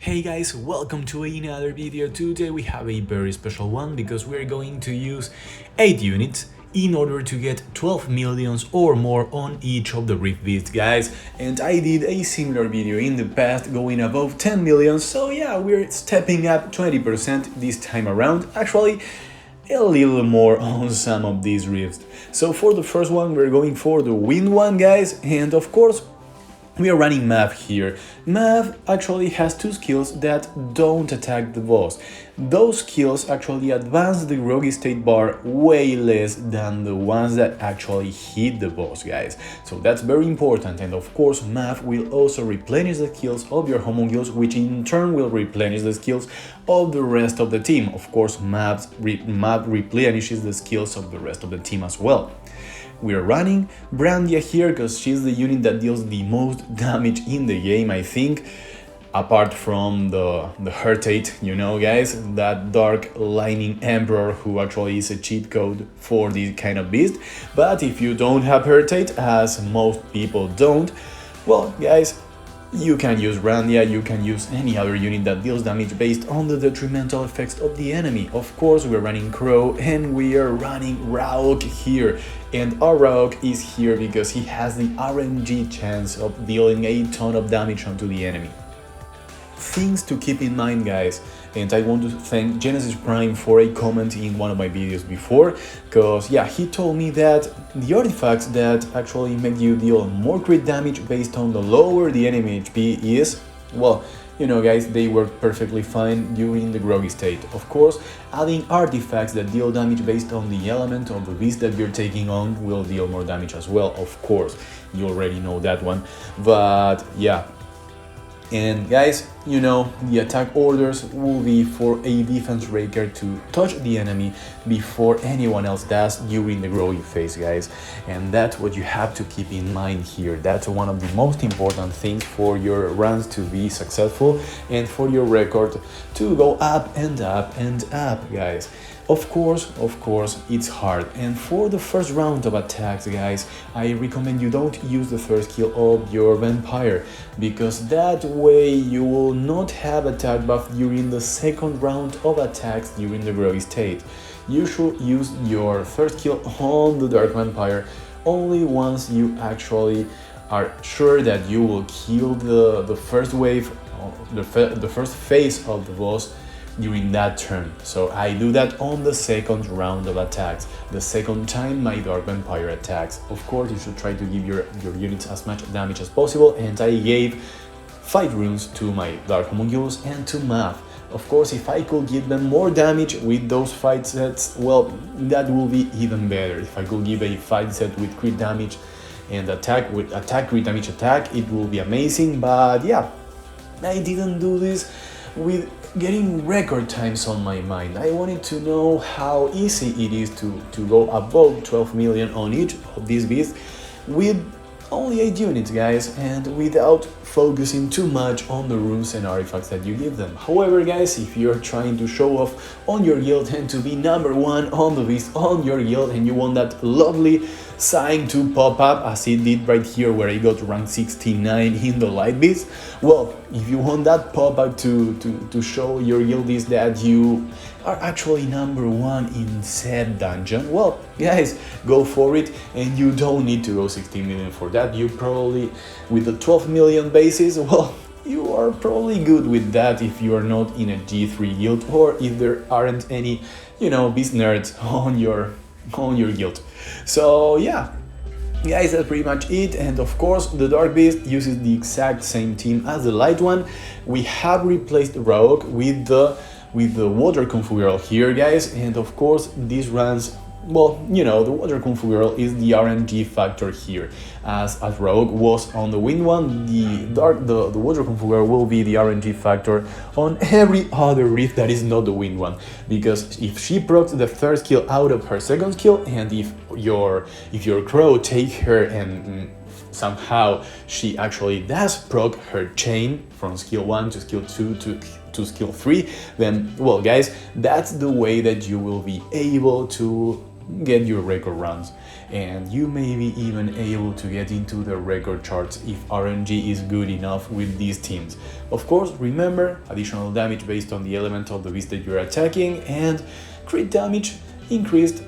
Hey guys, welcome to another video. Today we have a very special one because we're going to use 8 units in order to get 12 millions or more on each of the Rift Beasts, guys. And I did a similar video in the past going above 10 millions, so yeah, we're stepping up 20% this time around. Actually, a little more on some of these rifts. So for the first one, we're going for the wind one, guys, and of course we are running Mav here. Mav actually has two skills that don't attack the boss. Those skills actually advance the Rogue State bar way less than the ones that actually hit the boss, guys. So that's very important, and of course Mav will also replenish the skills of your homunculus, which in turn will replenish the skills of the rest of the team. Of course Mav replenishes the skills of the rest of the team as well. We are running Brandia here because she's the unit that deals the most damage in the game, I think, apart from the Hurtate, you know, guys, that Dark Lightning Emperor who actually is a cheat code for this kind of beast. But if you don't have Hurtate, as most people don't, well, guys, you can use Brandia, you can use any other unit that deals damage based on the detrimental effects of the enemy. Of course, we're running Crow and we are running Rauk here. And our Rauk is here because he has the RNG chance of dealing a ton of damage onto the enemy. Things to keep in mind, guys, and I want to thank Genesis Prime for a comment in one of my videos before, because yeah, he told me that the artifacts that actually make you deal more crit damage based on the lower the enemy HP is, well, you know, guys, they work perfectly fine during the groggy state. Of course, adding artifacts that deal damage based on the element of the beast that you're taking on will deal more damage as well, of course, you already know that one, but yeah. And guys, you know, the attack orders will be for a defense raker to touch the enemy before anyone else does during the growing phase, guys. And that's what you have to keep in mind here. That's one of the most important things for your runs to be successful and for your record to go up and up and up, guys. Of course, it's hard, and for the first round of attacks, guys, I recommend you don't use the third skill of your vampire, because that way you will not have attack buff during the second round of attacks during the groggy state. You should use your third skill on the dark vampire only once you actually are sure that you will kill the first wave, the first phase of the boss during that turn. So I do that on the second round of attacks, the second time my Dark Vampire attacks. Of course, you should try to give your units as much damage as possible, and I gave 5 runes to my Dark Homunculus and to Mav. Of course, if I could give them more damage with those 5 sets, well, that will be even better. If I could give a 5 set with crit damage and attack with attack, crit damage, attack, it will be amazing, but yeah, I didn't do this with getting record times on my mind. I wanted to know how easy it is to go above 12 million on each of these beasts with only 8 units, guys, and without focusing too much on the runes and artifacts that you give them. However, guys, if you're trying to show off on your guild and to be number 1 on the beast on your guild, and you want that lovely sign to pop up as it did right here where I got rank 69 in the light beast, well, if you want that pop up to show your guildies that you are actually number 1 in said dungeon, well, guys, go for it, and you don't need to go 16 million for that. You probably, with the 12 million basis, well, you are probably good with that if you are not in a G3 guild, or if there aren't any, you know, beast nerds on your guild. So yeah, guys, that's pretty much it. And of course, the Dark Beast uses the exact same team as the light one. We have replaced Rauk with the water configural here, guys, and of course this runs, well, you know, the water configural is the RNG factor here. As Rauk was on the wind one, the water configural will be the RNG factor on every other rift that is not the wind one, because if she procs the third skill out of her second skill, and if your crow take her and somehow she actually does proc her chain from skill 1 to skill 2 to skill 3, then, well, guys, that's the way that you will be able to get your record runs, and you may be even able to get into the record charts if RNG is good enough with these teams. Of course, remember, additional damage based on the element of the beast that you're attacking, and crit damage increased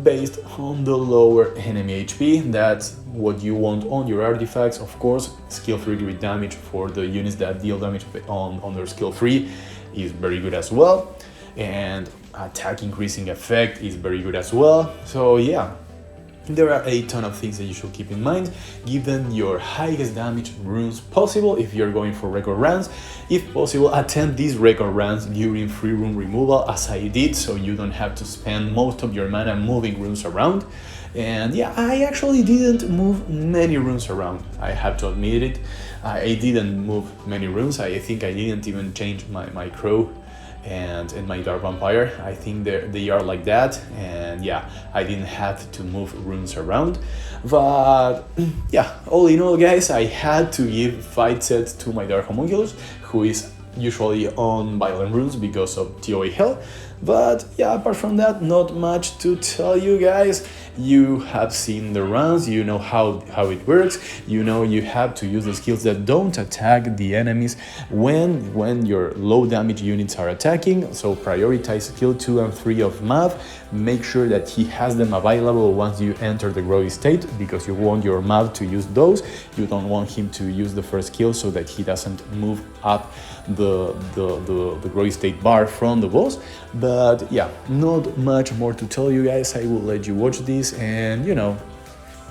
based on the lower enemy HP. That's what you want on your artifacts. Of course, skill 3 crit damage for the units that deal damage on their skill 3 is very good as well, and attack increasing effect is very good as well. So yeah, there are a ton of things that you should keep in mind. Give them your highest damage runes possible if you're going for record runs. If possible, attempt these record runs during free rune removal as I did, so you don't have to spend most of your mana moving runes around. And yeah, I actually didn't move many runes around, I have to admit it. I didn't move many runes. I think I didn't even change my crow and my dark vampire. I think they are like that, and yeah, I didn't have to move runes around. But yeah, all in all, guys, I had to give fight sets to my dark homunculus, who is usually on violent runes because of TOA hell. But yeah, apart from that, not much to tell you guys. You have seen the runs, you know how it works, you know you have to use the skills that don't attack the enemies when your low damage units are attacking. So prioritize skill 2 and 3 of Mav. Make sure that he has them available once you enter the growth state, because you want your Mav to use those. You don't want him to use the first skill so that he doesn't move up the growth state bar from the boss. But yeah, not much more to tell you guys. I will let you watch this, and you know,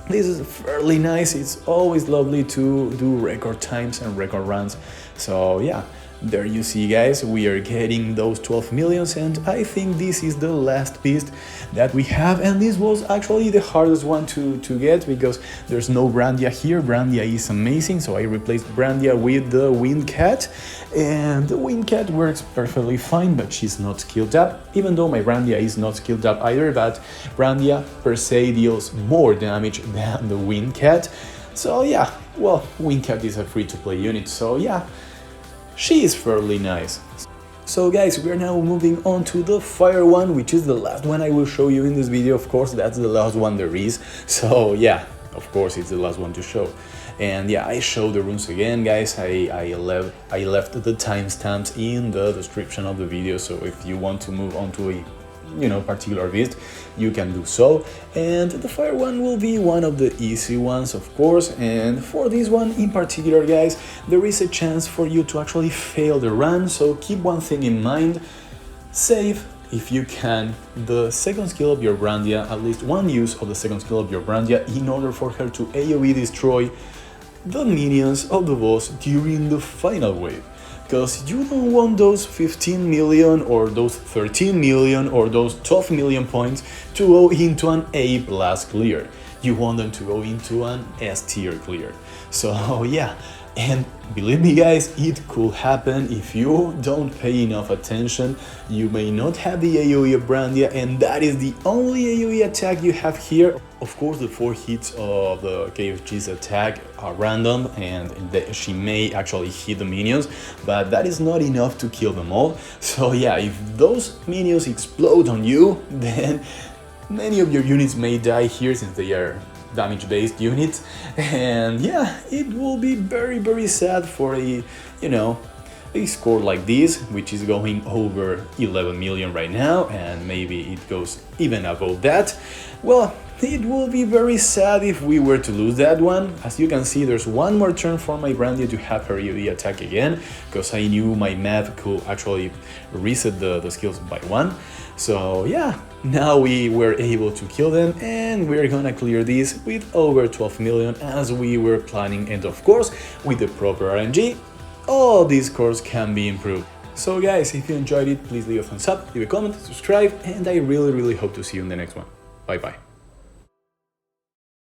this is fairly nice. It's always lovely to do record times and record runs. So yeah, there you see, guys, we are getting those 12 millions, and I think this is the last beast that we have, and this was actually the hardest one to get because there's no Brandia here. Brandia is amazing, so I replaced Brandia with the Wind Cat, and the Wind Cat works perfectly fine, but she's not skilled up, even though my Brandia is not skilled up either. But Brandia per se deals more damage than the Wind Cat. So yeah, well, Wind Cat is a free-to-play unit, so yeah, she is fairly nice. So guys, we are now moving on to the fire one, which is the last one I will show you in this video. Of course, that's the last one there is. So yeah, of course it's the last one to show. And yeah, I show the runes again, guys. I left the timestamps in the description of the video, so if you want to move on to a particular beast, you can do so. And the fire one will be one of the easy ones, of course. And for this one in particular, guys, there is a chance for you to actually fail the run, so keep one thing in mind. Save, if you can, the second skill of your Brandia, at least one use of the second skill of your Brandia, in order for her to AoE destroy the minions of the boss during the final wave. Because you don't want those 15 million or those 13 million or those 12 million points to go into an A+ clear. You want them to go into an S tier clear. So yeah, and believe me, guys, it could happen if you don't pay enough attention. You may not have the AoE of Brandia, and that is the only AoE attack you have here. Of course, the 4 hits of the KFG's attack are random, and she may actually hit the minions, but that is not enough to kill them all. So yeah, if those minions explode on you, then many of your units may die here, since they are damage-based units. And yeah, it will be very sad for a score like this, which is going over 11 million right now, and maybe it goes even above that. Well, it will be very sad if we were to lose that one. As you can see, there's one more turn for my Brandia to have her AoE attack again, because I knew my map could actually reset the skills by 1. So yeah, now we were able to kill them, and we're gonna clear this with over 12 million as we were planning, and of course, with the proper RNG, all these scores can be improved. So guys, if you enjoyed it, please leave a thumbs up, leave a comment, subscribe, and I really hope to see you in the next one. Bye bye.